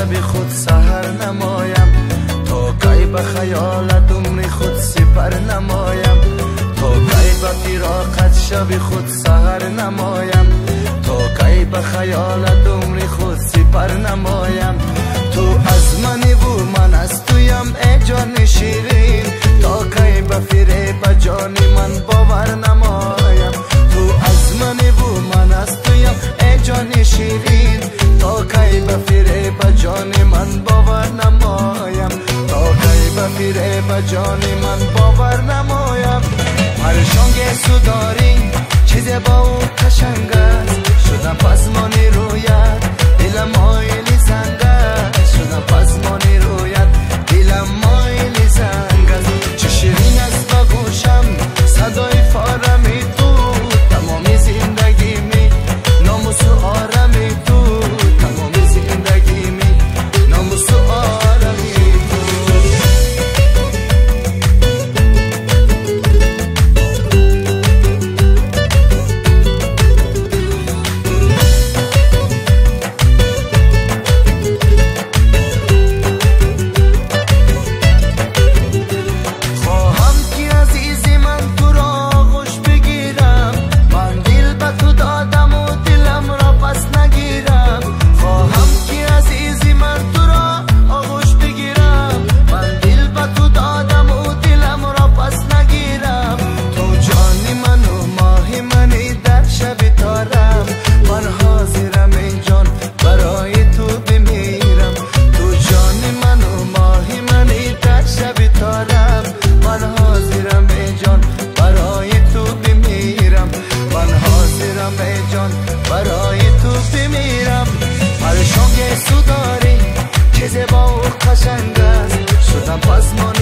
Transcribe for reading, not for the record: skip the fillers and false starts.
شب خود سحر نمایم، تا کی به خیالت عمر خود سپر نمایم، تا کی به فراقت شب خود سحر نمایم، تا کی به خیالت عمر خود سپر نمایم. تو از منی و من از تویم ای جان شیرین، تا کی به فریب جان من باور نمایم. تو از منی و من از تویم ای جان شیرین، تا کی به فریب جان من باور نمایم، تا کی به فریب جان من باور نمایم. هر شانگ سوداری چیز با او قشنگ است، شدم پسمانی رویت دلم مایلی زنگ است، شدم پسمانی رویت دلم مایلی زنگ است. چه شیرین است با گوشم صدای فارمی تو، تمام زندگی می ناموس و آرمی تو، تمام زندگی می ناموس و آرمی تو. برای تو بمیرم. هر شانگ سوداری چیز با او قشنگ است، شدم پسمان